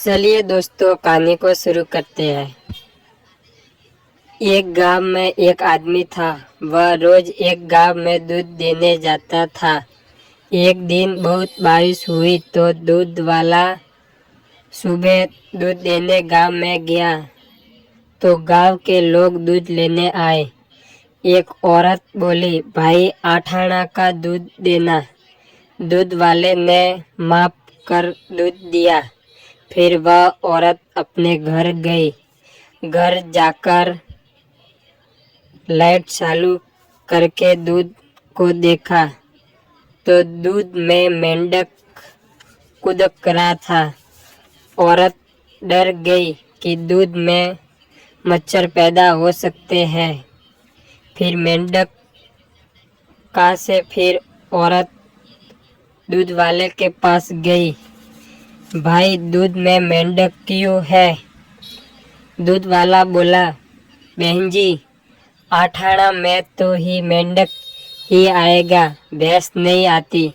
चलिए दोस्तों, कहानी को शुरू करते हैं। एक गांव में एक आदमी था। वह रोज एक गांव में दूध देने जाता था। एक दिन बहुत बारिश हुई तो दूध वाला सुबह दूध देने गांव में गया तो गांव के लोग दूध लेने आए। एक औरत बोली, भाई 8 आना का दूध देना। दूध वाले ने माप कर दूध दिया। फिर वह औरत अपने घर गई। घर जाकर लाइट चालू करके दूध को देखा तो दूध में मेंढक कूद रहा था। औरत डर गई कि दूध में मच्छर पैदा हो सकते हैं। फिर मेंढक कहाँ से फिर औरत दूध वाले के पास गई। भाई, दूध में मेंढक क्यों है? दूध वाला बोला, बहन जी, 8 आना में तो ही मेंढक ही आएगा, भैंस नहीं आती।